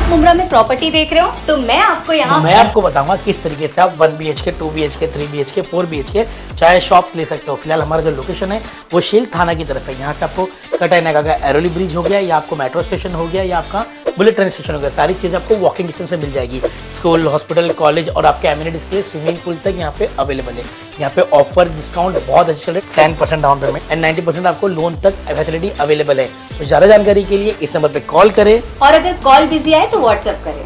आप मुंब्रा में प्रॉपर्टी देख रहे हो तो मैं आपको यहाँ मैं आपको बताऊंगा किस तरीके से आप 1 BHK, 2 BHK, 3 BHK, 4 BHK चाहे शॉप ले सकते हो। फिलहाल हमारा जो लोकेशन है वो शील थाना की तरफ है। यहाँ से आपको कटाई नाका का एरोली ब्रिज हो गया, या आपको मेट्रो स्टेशन हो गया, या आपका बुलेट ट्रेन स्टेशन हो गया, सारी चीज़ आपको वॉकिंग डिस्टेंस से मिल जाएगी। स्कूल, हॉस्पिटल, कॉलेज और आपके एमिनिटीज के स्विमिंग पूल तक यहाँ पे अवेलेबल है। यहाँ पे ऑफर डिस्काउंट बहुत अच्छे चल रहे, 10% डाउन पेमेंट एंड 90% आपको लोन तक फैसिलिटी अवेलेबल है। तो ज़्यादा जानकारी के लिए इस नंबर पे कॉल करें, और अगर कॉल बिजी आए तो व्हाट्सएप करें।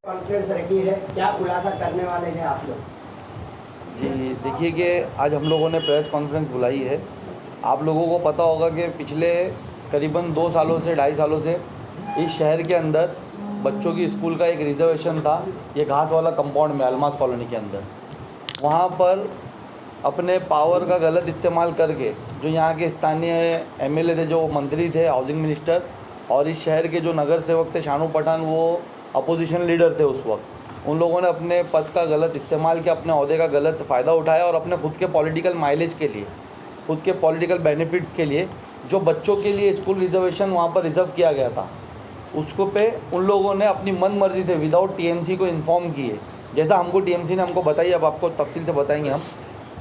कॉन्फ्रेंस रेडी है, क्या खुलासा करने वाले हैं आप लोग? जी देखिए कि आज हम लोगों ने प्रेस कॉन्फ्रेंस बुलाई है। आप लोगों को पता होगा कि पिछले करीबन 2 सालों से 2.5 सालों से इस शहर के अंदर बच्चों की स्कूल का एक रिजर्वेशन था, ये घास वाला कंपाउंड में अलमास कॉलोनी के अंदर। वहाँ पर अपने पावर का गलत इस्तेमाल करके जो यहाँ के स्थानीय MLA थे, जो मंत्री थे, हाउसिंग मिनिस्टर, और इस शहर के जो नगर सेवक थे शानू पठान, वो अपोजिशन लीडर थे उस वक्त, उन लोगों ने अपने पद का गलत इस्तेमाल किया, अपने अहदे का गलत फ़ायदा उठाया और अपने खुद के पॉलिटिकल माइलेज के लिए, खुद के पॉलिटिकल बेनिफिट्स के लिए जो बच्चों के लिए स्कूल रिजर्वेशन वहाँ पर रिज़र्व किया गया था, उसको पे उन लोगों ने अपनी मन मर्जी से विदाउट TMC को इन्फॉर्म किए। जैसा हमको TMC ने हमको बताई, अब आपको तफसील से बताएंगे हम,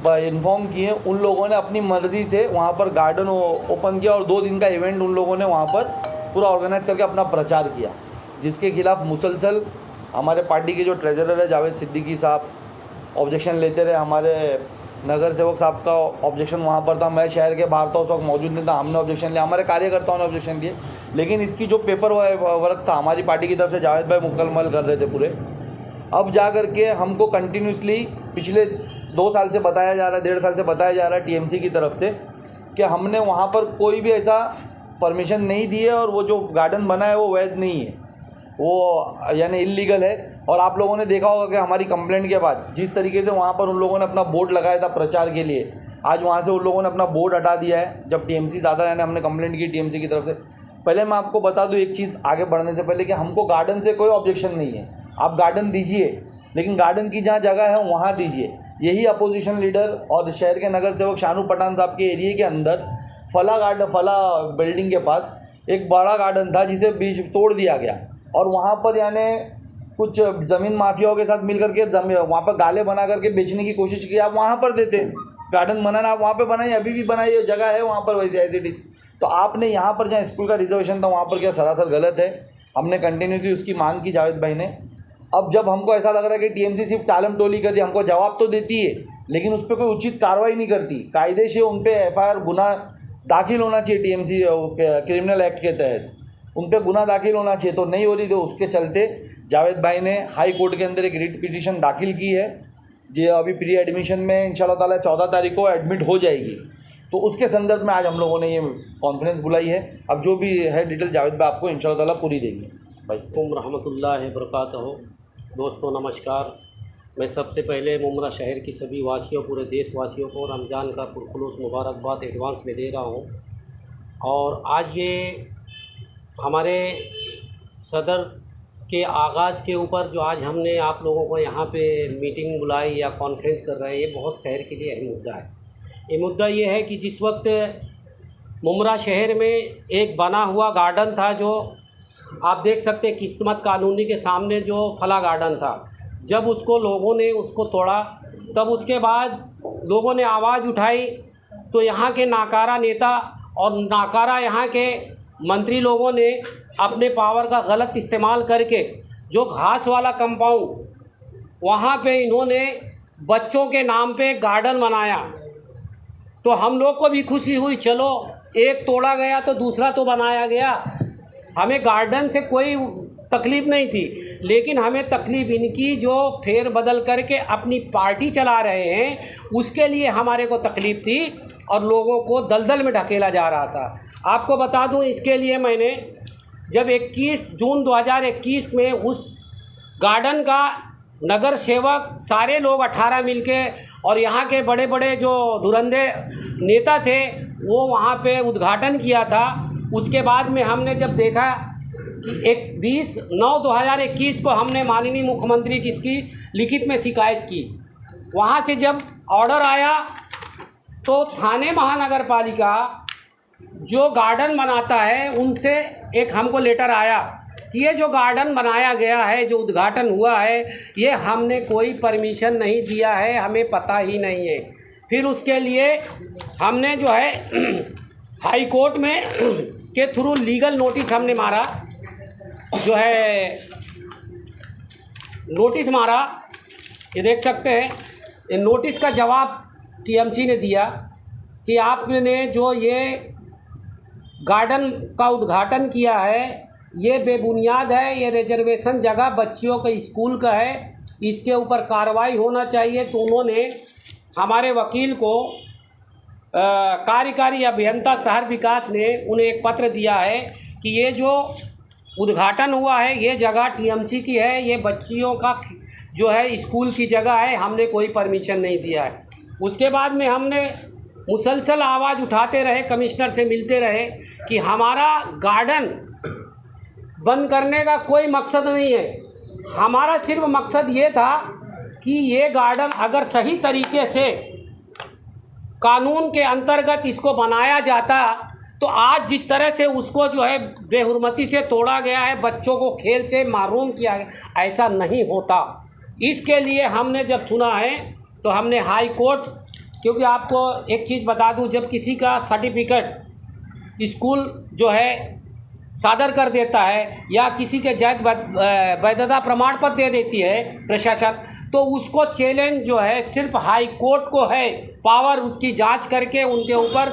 इन्फॉर्म किए। उन लोगों ने अपनी मर्ज़ी से वहाँ पर गार्डन ओपन किया और 2 दिन का इवेंट उन लोगों ने वहाँ पर पूरा ऑर्गेनाइज़ करके अपना प्रचार किया, जिसके खिलाफ मुसलसल हमारे पार्टी के जो ट्रेजरर है जावेद सिद्दीकी साहब ऑब्जेक्शन लेते रहे। हमारे नगर सेवक साहब का ऑब्जेक्शन वहाँ पर था, मैं शहर के बाहर था, उस वक्त मौजूद नहीं था, हमने ऑब्जेक्शन लिया, हमारे कार्यकर्ताओं ने ऑब्जेक्शन लिए। लेकिन इसकी जो पेपर वर्क था हमारी पार्टी की तरफ से जावेद भाई मुकम्मल कर रहे थे पूरे। अब जा कर के हमको कंटिन्यूसली पिछले 2 साल से बताया जा रहा है, 1.5 साल से बताया जा रहा है TMC की तरफ से कि हमने वहाँ पर कोई भी ऐसा परमिशन नहीं दी है और वो जो गार्डन बना है वो वैध नहीं है, वो यानी इल्लीगल है। और आप लोगों ने देखा होगा कि हमारी कंप्लेंट के बाद जिस तरीके से वहाँ पर उन लोगों ने अपना बोर्ड लगाया था प्रचार के लिए, आज वहाँ से उन लोगों ने अपना बोर्ड हटा दिया है जब TMC ज़्यादा, यानी हमने कंप्लेंट की TMC की तरफ से। पहले मैं आपको बता दूँ एक चीज़ आगे बढ़ने से पहले कि हमको गार्डन से कोई ऑब्जेक्शन नहीं है, आप गार्डन दीजिए, लेकिन गार्डन की जहाँ जगह है वहाँ दीजिए। यही अपोजिशन लीडर और शहर के नगर सेवक शानू पठान साहब के एरिया के अंदर फला बिल्डिंग के पास एक बड़ा गार्डन था जिसे बीच तोड़ दिया गया, और वहाँ पर यानी कुछ ज़मीन माफियाओं के साथ मिल करके वहाँ पर गाले बना करके बेचने की कोशिश की। आप वहाँ पर देते गार्डन बनाना, आप वहाँ पर बनाइए, अभी भी बनाइए, जगह है वहाँ पर वैसे एज इट इज़। तो आपने यहाँ पर जहाँ स्कूल का रिजर्वेशन था वहाँ पर क्या सरासर गलत है। हमने कंटिन्यूसली उसकी मांग की जावेद भाई ने। अब जब हमको ऐसा लग रहा है कि TMC सिर्फ टालम टोली कर रही है, हमको जवाब तो देती है लेकिन उस पर कोई उचित कार्रवाई नहीं करती, कायदे से उन पर FIR गुना दाखिल होना चाहिए, TMC क्रिमिनल एक्ट के तहत उन पर गुना दाखिल होना चाहिए, तो नहीं हो रही। तो उसके चलते जावेद भाई ने हाई कोर्ट के अंदर एक रिट पिटीशन दाखिल की है, जो अभी प्री एडमिशन में इंशाल्लाह ताला 14 तारीख को एडमिट हो जाएगी। तो उसके संदर्भ में आज हम लोगों ने ये कॉन्फ्रेंस बुलाई है। अब जो भी है डिटेल जावेद भाई आपको इंशाल्लाह ताला पूरी देंगे। भाई रहमतुल्लाहि बरकातहू। दोस्तों नमस्कार। मैं सबसे पहले मुंब्रा शहर की सभी वासियों, पूरे देशवासियों को रमज़ान का पुरखुलूस मुबारकबाद एडवांस में दे रहा हूँ। और आज ये हमारे सदर के आगाज़ के ऊपर जो आज हमने आप लोगों को यहाँ पे मीटिंग बुलाई या कॉन्फ्रेंस कर रहे हैं, ये बहुत शहर के लिए अहम मुद्दा है। ये मुद्दा ये है कि जिस वक्त मुंब्रा शहर में एक बना हुआ गार्डन था, जो आप देख सकते हैं किस्मत कॉलोनी के सामने जो फला गार्डन था, जब उसको लोगों ने उसको तोड़ा, तब उसके बाद लोगों ने आवाज़ उठाई, तो यहाँ के नाकारा नेता और नाकारा यहाँ के मंत्री लोगों ने अपने पावर का गलत इस्तेमाल करके जो घास वाला कंपाउंड वहाँ पे इन्होंने बच्चों के नाम पे गार्डन बनाया। तो हम लोग को भी खुशी हुई, चलो एक तोड़ा गया तो दूसरा तो बनाया गया। हमें गार्डन से कोई तकलीफ़ नहीं थी, लेकिन हमें तकलीफ़ इनकी जो फेर बदल करके अपनी पार्टी चला रहे हैं उसके लिए हमारे को तकलीफ़ थी और लोगों को दलदल में ढकेला जा रहा था। आपको बता दूं, इसके लिए मैंने जब 21 जून 2021 में उस गार्डन का नगर सेवक सारे लोग 18 मिलके और यहाँ के बड़े बड़े जो धुरंधे नेता थे वो वहाँ पे उद्घाटन किया था। उसके बाद में हमने जब देखा कि 20/9/2021 को हमने माननीय मुख्यमंत्री की इसकी लिखित में शिकायत की। वहाँ से जब ऑर्डर आया तो थाने महानगर पालिका जो गार्डन बनाता है उनसे एक हमको लेटर आया कि ये जो गार्डन बनाया गया है, जो उद्घाटन हुआ है, ये हमने कोई परमिशन नहीं दिया है, हमें पता ही नहीं है। फिर उसके लिए हमने जो है हाई कोर्ट में के थ्रू लीगल नोटिस हमने मारा, जो है नोटिस मारा, ये देख सकते हैं। ये नोटिस का जवाब टीएमसी ने दिया कि आपने जो ये गार्डन का उद्घाटन किया है ये बेबुनियाद है, ये रिजर्वेशन जगह बच्चियों के स्कूल का है, इसके ऊपर कार्रवाई होना चाहिए। तो उन्होंने हमारे वकील को कार्यकारी अभियंता शहर विकास ने उन्हें एक पत्र दिया है कि ये जो उद्घाटन हुआ है ये जगह टीएमसी की है, ये बच्चियों का जो है स्कूल की जगह है, हमने कोई परमिशन नहीं दिया है। उसके बाद में हमने मुसलसल आवाज़ उठाते रहे, कमिश्नर से मिलते रहे कि हमारा गार्डन बंद करने का कोई मकसद नहीं है, हमारा सिर्फ मकसद ये था कि ये गार्डन अगर सही तरीके से कानून के अंतर्गत इसको बनाया जाता तो आज जिस तरह से उसको जो है बेहुरमती से तोड़ा गया है, बच्चों को खेल से महरूम किया गया, ऐसा नहीं होता। इसके लिए हमने जब सुना है तो हमने हाई कोर्ट, क्योंकि आपको एक चीज़ बता दूं, जब किसी का सर्टिफिकेट स्कूल जो है सादर कर देता है या किसी के जायज़ वैधता प्रमाण पत्र दे देती है प्रशासन, तो उसको चैलेंज जो है सिर्फ हाई कोर्ट को है पावर, उसकी जांच करके उनके ऊपर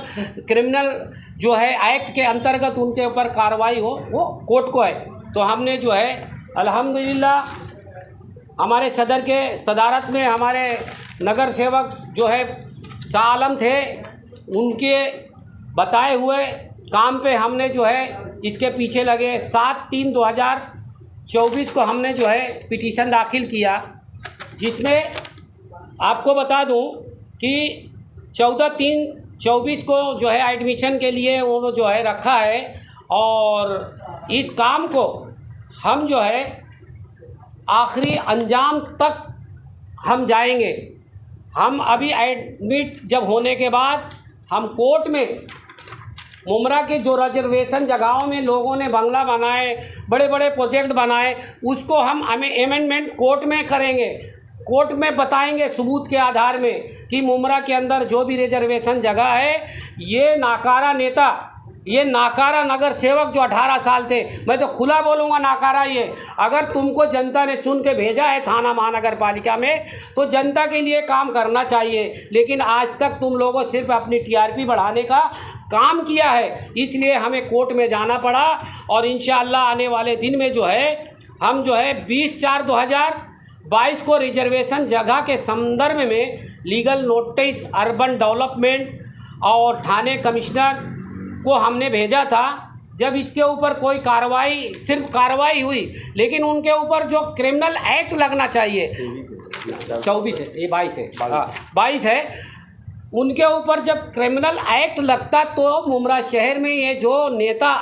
क्रिमिनल जो है एक्ट के अंतर्गत उनके ऊपर कार्रवाई हो, वो कोर्ट को है। तो हमने जो है अल्हम्दुलिल्लाह हमारे सदर के सदारत में हमारे नगर सेवक जो है शाह आलम थे, उनके बताए हुए काम पे हमने जो है इसके पीछे लगे। 7/3/2024 को हमने जो है पिटीशन दाखिल किया, जिसमें आपको बता दूं कि 14/3/24 को जो है एडमिशन के लिए वो जो है रखा है, और इस काम को हम जो है आखिरी अंजाम तक हम जाएंगे। हम अभी एडमिट जब होने के बाद हम कोर्ट में मुमरा के जो रिजर्वेशन जगहों में लोगों ने बंगला बनाए, बड़े बड़े प्रोजेक्ट बनाए, उसको हम अमेंडमेंट कोर्ट में करेंगे, कोर्ट में बताएंगे सबूत के आधार में कि मुमरा के अंदर जो भी रिजर्वेशन जगह है, ये नाकारा नेता, ये नाकारा नगर सेवक जो 18 साल थे, मैं तो खुला बोलूँगा नाकारा ये, अगर तुमको जनता ने चुन के भेजा है थाना महानगर पालिका में तो जनता के लिए काम करना चाहिए। लेकिन आज तक तुम लोगों सिर्फ अपनी टीआरपी बढ़ाने का काम किया है, इसलिए हमें कोर्ट में जाना पड़ा। और इंशाअल्लाह आने वाले दिन में जो है हम जो है 20/4/2022 को रिजर्वेशन जगह के संदर्भ में लीगल नोटिस अर्बन डेवलपमेंट और थाने कमिश्नर को हमने भेजा था। जब इसके ऊपर कोई कार्रवाई, सिर्फ कार्रवाई हुई, लेकिन उनके ऊपर जो क्रिमिनल एक्ट लगना चाहिए 24 है, ये 22 है, 22 है, उनके ऊपर जब क्रिमिनल एक्ट लगता तो मुमरा शहर में ये जो नेता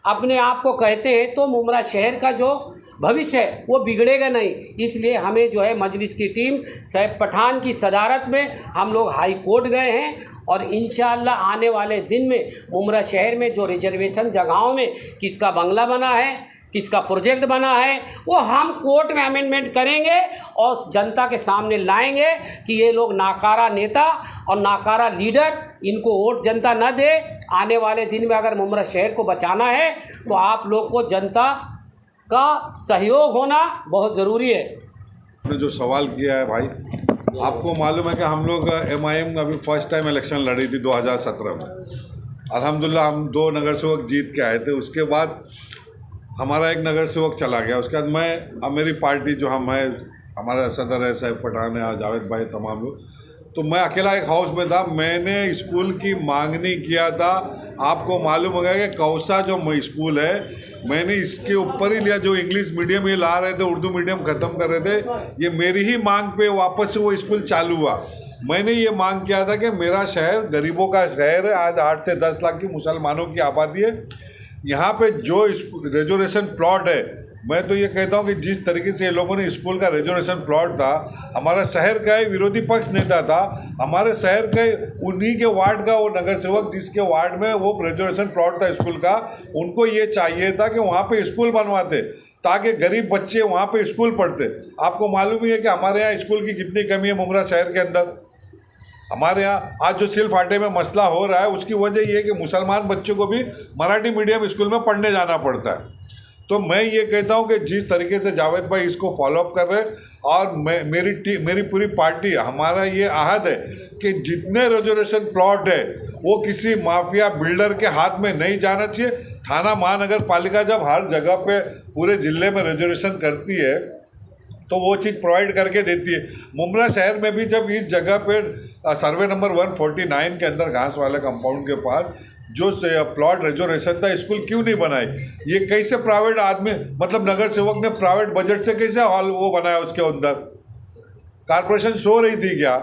अपने आप को कहते हैं तो मुमरा शहर का जो भविष्य है वो बिगड़ेगा नहीं। इसलिए हमें जो है मजलिस की टीम सैफ पठान की सदारत में हम लोग हाई कोर्ट गए हैं, और इंशाअल्लाह आने वाले दिन में मुमरा शहर में जो रिजर्वेशन जगहों में किसका बंगला बना है, किसका प्रोजेक्ट बना है, वो हम कोर्ट में अमेंडमेंट करेंगे और जनता के सामने लाएंगे कि ये लोग नाकारा नेता और नाकारा लीडर, इनको वोट जनता न दे। आने वाले दिन में अगर मुमरा शहर को बचाना है तो आप लोग को जनता का सहयोग होना बहुत ज़रूरी है। आपने जो सवाल किया है भाई, आपको मालूम है कि हम लोग MIM अभी फर्स्ट टाइम इलेक्शन लड़ी थी 2017 में। अल्हम्दुलिल्लाह हम 2 नगर सेवक जीत के आए थे। उसके बाद हमारा एक नगर सेवक चला गया। उसके बाद मैं, मेरी पार्टी जो हम है, हमारा सदर है सैफ पठान है, जावेद भाई, तमाम लोग, तो मैं अकेला एक हाउस में था। मैंने स्कूल की मांगनी किया था। आपको मालूम होगा कि कौसा जो स्कूल है, मैंने इसके ऊपर ही लिया। जो इंग्लिश मीडियम ये ला रहे थे, उर्दू मीडियम ख़त्म कर रहे थे, ये मेरी ही मांग पे वापस से वो स्कूल चालू हुआ। मैंने ये मांग किया था कि मेरा शहर गरीबों का शहर है। आज 8 से 10 लाख की मुसलमानों की आबादी है। यहाँ पे जो रिजर्वेशन प्लॉट है मैं तो ये कहता हूँ कि जिस तरीके से ये लोगों ने स्कूल का रिजर्वेशन प्लॉट था, हमारा शहर का ही विरोधी पक्ष नेता था, हमारे शहर के उन्हीं के वार्ड का वो नगर सेवक जिसके वार्ड में वो रिजर्वेशन प्लॉट था स्कूल का, उनको ये चाहिए था कि वहाँ पे स्कूल बनवाते ताकि गरीब बच्चे वहाँ पे स्कूल पढ़ते। आपको मालूम ही है कि हमारे यहाँ स्कूल की कितनी कमी है मुमरा शहर के अंदर। हमारे यहाँ आज जो सिल फाटे में मसला हो रहा है उसकी वजह ये है कि मुसलमान बच्चों को भी मराठी मीडियम स्कूल में पढ़ने जाना पड़ता है। तो मैं ये कहता हूँ कि जिस तरीके से जावेद भाई इसको फॉलोअप कर रहे हैं, और मेरी पूरी पार्टी, हमारा ये आहद है कि जितने रिजर्वेशन प्लॉट है वो किसी माफिया बिल्डर के हाथ में नहीं जाना चाहिए। थाना महानगर पालिका जब हर जगह पे पूरे ज़िले में रिजर्वेशन करती है तो वो चीज़ प्रोवाइड करके देती है। मुमरा शहर में भी जब इस जगह पे सर्वे नंबर 149 के अंदर घास वाले कंपाउंड के पास जो प्लॉट रिजर्वेशन था, स्कूल क्यों नहीं बनाई? ये कैसे प्राइवेट आदमी, मतलब नगर सेवक ने प्राइवेट बजट से कैसे हॉल वो बनाया? उसके अंदर कारपोरेशन सो रही थी क्या?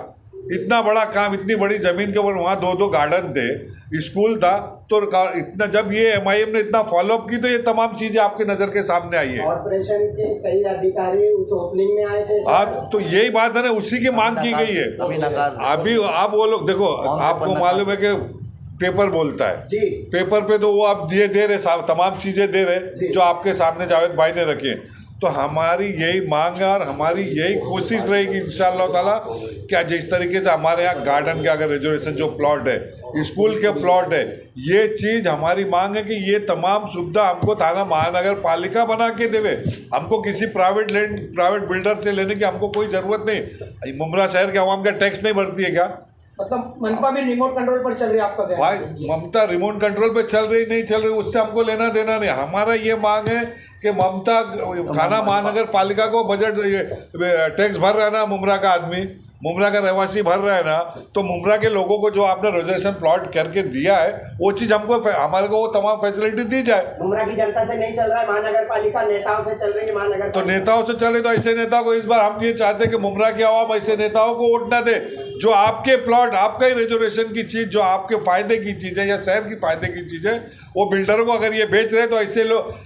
इतना बड़ा काम, इतनी बड़ी ज़मीन के ऊपर वहाँ दो गार्डन थे, स्कूल था, तो इतना जब ये MIM ने इतना फॉलोअप की तो ये तमाम चीज़ें आपके नज़र के सामने आई है। कॉर्पोरेशन के कई अधिकारी उस ओपनिंग में आए थे। हाँ, तो यही बात है ना, उसी की मांग की गई है। अभी आप वो लोग देखो, आपको मालूम है कि पेपर बोलता है, पेपर पे तो वो आप दे रहे, तमाम चीज़ें दे रहे जो आपके सामने जावेद भाई ने रखी है। तो हमारी यही मांग है और हमारी यही कोशिश रहेगी इंशाअल्लाह ताला, क्या जिस तरीके से हमारे यहाँ गार्डन के अगर रिजर्वेशन जो प्लॉट है, स्कूल के प्लॉट है, ये चीज़ हमारी मांग है कि ये तमाम सुविधा हमको थाना महानगर पालिका बना के देवे। हमको किसी प्राइवेट बिल्डर से लेने की हमको कोई ज़रूरत नहीं। मुमरा शहर के आवाम का टैक्स नहीं भरती है क्या? मतलब मनपा भी रिमोट कंट्रोल पर चल रही है आपका क्या? भाई ममता रिमोट कंट्रोल पे चल रही नहीं चल रही उससे हमको लेना देना नहीं। हमारा ये मांग है कि ममता थाना महानगर पालिका को बजट टैक्स भर रहा है ना, मुमरा का आदमी, मुमरा का रहवासी भर रहा है ना, तो मुमरा के लोगों को जो आपने रिजर्वेशन प्लॉट करके दिया है वो चीज़ हमको, हमारे को वो तमाम फैसिलिटी दी जाए। मुमरा की जनता से नहीं चल रहा है, महानगर पालिका नेताओं से चल रही है। महानगर तो नेताओं से चले तो ऐसे नेता को इस बार हम ये चाहते हैं कि मुमरा की आवाम ऐसे नेताओं को वोट ना दे जो आपके प्लॉट, आपका ही रिजर्वेशन की चीज़, जो आपके फ़ायदे की चीज़ है या शहर की फ़ायदे की चीज़ है, वो बिल्डरों को अगर ये बेच रहे तो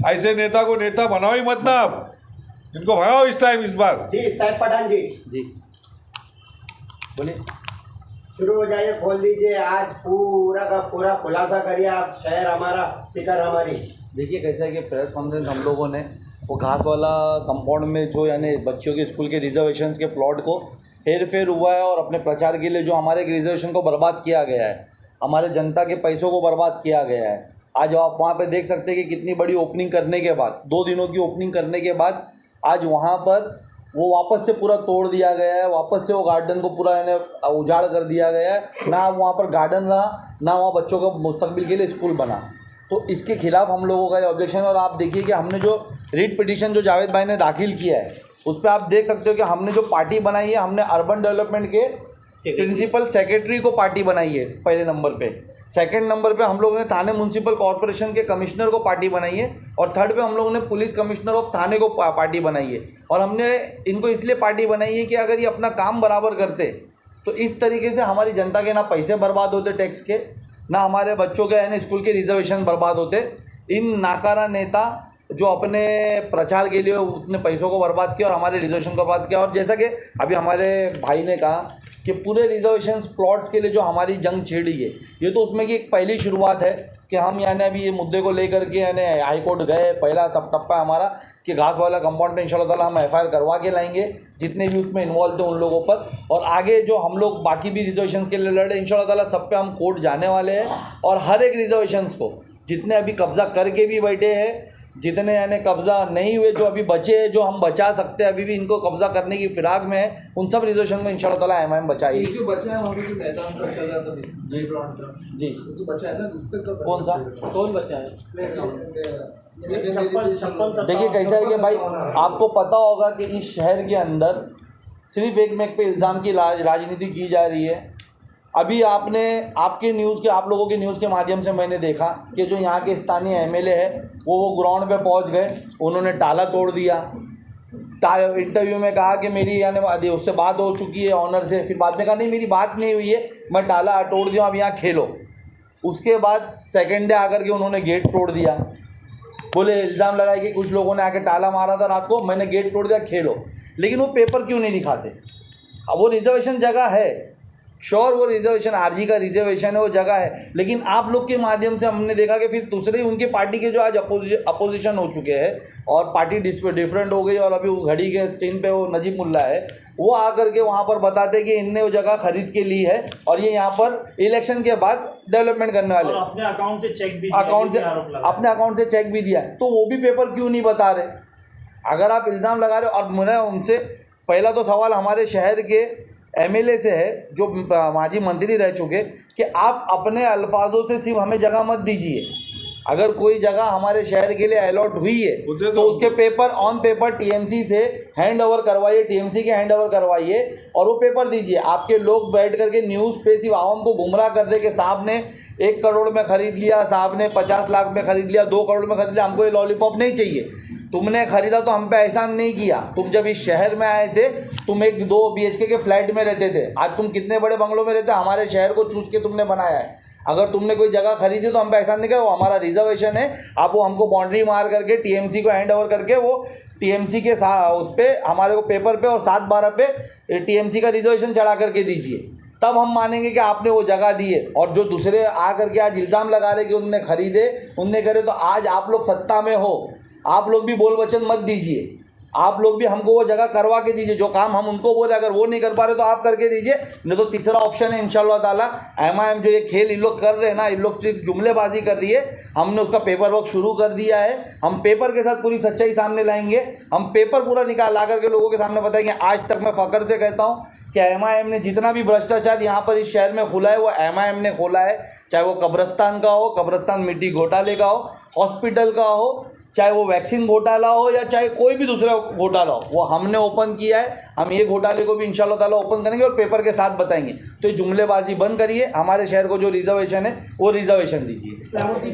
ऐसे नेता को नेता बनाओ ही मत ना। आप इनको भगाओ इस टाइम, इस बार। जी सैफ पठान जी बोलिए, शुरू हो जाइए, खोल दीजिए, आज पूरा का पूरा खुलासा करिए आप। शहर हमारा, फिक्र हमारी। देखिए कैसा है कि प्रेस कॉन्फ्रेंस हम लोगों ने वो घास वाला कंपाउंड में जो यानी बच्चों के स्कूल के रिजर्वेशंस के प्लॉट को हेर फेर हुआ है और अपने प्रचार के लिए जो हमारे रिजर्वेशन को बर्बाद किया गया है, हमारे जनता के पैसों को बर्बाद किया गया है। आज आप वहाँ पे देख सकते हैं कि कितनी बड़ी ओपनिंग करने के बाद, 2 दिनों की ओपनिंग करने के बाद आज वहाँ पर वो वापस से पूरा तोड़ दिया गया है, वापस से वो गार्डन को पूरा यानी उजाड़ कर दिया गया है। ना वहाँ पर गार्डन रहा, ना वहाँ बच्चों का मुस्तकबिल के लिए स्कूल बना। तो इसके खिलाफ हम लोगों का ये ऑब्जेक्शन है। और आप देखिए कि हमने जो रिट पिटीशन जो जावेद भाई ने दाखिल किया है उस पर आप देख सकते हो कि हमने जो पार्टी बनाई है, हमने अर्बन डेवलपमेंट के प्रिंसिपल सेक्रेटरी को पार्टी बनाई है पहले नंबर पे। सेकंड नंबर पे हम लोगों ने थाने म्यूनसिपल कॉरपोरेशन के कमिश्नर को पार्टी बनाई है। और थर्ड पे हम लोगों ने पुलिस कमिश्नर ऑफ थाने को पार्टी बनाई है। और हमने इनको इसलिए पार्टी बनाई है कि अगर ये अपना काम बराबर करते तो इस तरीके से हमारी जनता के ना पैसे बर्बाद होते टैक्स के, ना हमारे बच्चों के यानी स्कूल के रिजर्वेशन बर्बाद होते। इन नाकारा नेता जो अपने प्रचार के लिए उतने पैसों को बर्बाद किया और हमारे रिजर्वेशन को बर्बाद किया। और जैसा कि अभी हमारे भाई ने कहा कि पूरे रिजर्वेशंस प्लॉट्स के लिए जो हमारी जंग छिड़ी है, ये तो उसमें की एक पहली शुरुआत है कि हम यानी अभी ये मुद्दे को लेकर के यानी हाई कोर्ट गए। पहला टप्पा हमारा कि घास वाला कंपाउंड में इंशाल्लाह ताला हम FIR करवा के लाएंगे जितने भी उसमें इन्वॉल्व थे उन लोगों पर। और आगे जो हम लोग बाकी भी रिजर्वेशंस के लिए लड़े, इंशाल्लाह ताला सब पे हम कोर्ट जाने वाले हैं। और हर एक रिजर्वेशंस को जितने अभी कब्जा करके भी बैठे हैं, जितने यानी कब्ज़ा नहीं हुए, जो अभी बचे हैं, जो हम बचा सकते हैं, अभी भी इनको कब्ज़ा करने की फिराक में है, उन सब रिजर्वेशन को इंशाल्लाह ताला MIM बचाएगी। जो बचा है वहाँ पे जो मैदान का चल रहा था जी प्लांट का जी जो बचा है ना, उस पे कौन सा कौन बचा है? देखिए कैसा है कि भाई आपको पता होगा कि इस शहर के अंदर सिर्फ एक मेक पे इल्ज़ाम की राजनीति की जा रही है। अभी आपने आपके न्यूज़ के, आप लोगों के न्यूज़ के माध्यम से मैंने देखा कि जो यहाँ के स्थानीय MLA है वो ग्राउंड पे पहुँच गए, उन्होंने ताला तोड़ दिया। इंटरव्यू में कहा कि मेरी यानी उससे बात हो चुकी है ऑनर से, फिर बाद में कहा नहीं मेरी बात नहीं हुई है, मैं ताला तोड़ दिया, अब यहाँ खेलो। उसके बाद सेकेंड डे आकर के उन्होंने गेट तोड़ दिया। बोले इल्ज़ाम लगाए कि कुछ लोगों ने आके ताला मारा था रात को, मैंने गेट तोड़ दिया, खेलो। लेकिन वो पेपर क्यों नहीं दिखाते? अब वो रिजर्वेशन जगह है, श्योर वो रिजर्वेशन आरजी का रिजर्वेशन है, वो जगह है, लेकिन आप लोग के माध्यम से हमने देखा कि फिर दूसरे उनके पार्टी के जो आज अपोजिशन हो चुके हैं और पार्टी डिफरेंट हो गई और अभी वो घड़ी के चिन्ह पे वो नजीब मुल्ला है, वो आकर के वहाँ पर बताते कि इनने वो जगह खरीद के ली है और ये यहाँ पर इलेक्शन के बाद डेवलपमेंट करने वाले, अपने अकाउंट से चेक भी अपने अकाउंट से चेक भी दिया, तो वो भी पेपर क्यों नहीं बता रहे? अगर आप इल्ज़ाम लगा रहे हो, और मेरा उनसे पहला तो सवाल हमारे शहर के एमएलए से है जो माजी मंत्री रह चुके कि आप अपने अल्फाजों से सिर्फ हमें जगह मत दीजिए। अगर कोई जगह हमारे शहर के लिए अलॉट हुई है तो उसके पेपर ऑन पेपर टीएमसी से हैंड ओवर करवाइए, टीएमसी के हैंड ओवर करवाइए और वो पेपर दीजिए। आपके लोग बैठ करके न्यूज़ पे सिर्फ आवाम को गुमराह कर रहे कि साहब ने 1 करोड़ में ख़रीद लिया, साहब ने 50 लाख में ख़रीद लिया, 2 करोड़ में ख़रीद लिया, हमको ये लॉलीपॉप नहीं चाहिए। तुमने ख़रीदा तो हम पे एहसान नहीं किया। तुम जब इस शहर में आए थे तुम 1-2 BHK के फ्लैट में रहते थे, आज तुम कितने बड़े बंगलों में रहते, हमारे शहर को चूस के तुमने बनाया है। अगर तुमने कोई जगह खरीदी तो हम पे एहसान नहीं किया, वो हमारा रिजर्वेशन है, आप वो हमको बाउंड्री मार करके टीएमसी को हैंड ओवर करके वो टीएमसी के उस पर हमारे को पेपर पे और 7/12 पे टीएमसी का रिजर्वेशन चढ़ा करके दीजिए, तब हम मानेंगे कि आपने वो जगह दी है। और जो दूसरे आ करके आज इल्ज़ाम लगा रहे कि उनने खरीदे, उनने करे, तो आज आप लोग सत्ता में हो, आप लोग भी बोल वचन मत दीजिए, आप लोग भी हमको वो जगह करवा के दीजिए। जो काम हम उनको बोले अगर वो नहीं कर पा रहे तो आप करके दीजिए, नहीं तो तीसरा ऑप्शन है इंशाल्लाह ताला MIM जो ये खेल इन लोग कर रहे हैं ना, इन लोग सिर्फ जुमलेबाजी कर रही है, हमने उसका पेपर वर्क शुरू कर दिया है। हम पेपर के साथ पूरी सच्चाई सामने लाएंगे, हम पेपर पूरा ला करके लोगों के सामने बताएंगे। आज तक मैं फ़ख्र से कहता हूँ कि MIM ने जितना भी भ्रष्टाचार यहाँ पर इस शहर में खुला है वो MIM ने खोला है, चाहे वो कब्रस्तान का हो, कब्रस्तान मिट्टी घोटाले का हो, हॉस्पिटल का हो, चाहे वो वैक्सीन घोटाला हो या चाहे कोई भी दूसरा घोटाला हो, वो हमने ओपन किया है। हम ये घोटाले को भी इंशाल्लाह ताला ओपन करेंगे और पेपर के साथ बताएंगे। तो ये जुमलेबाजी बंद करिए, हमारे शहर को जो रिजर्वेशन है वो रिजर्वेशन दीजिए।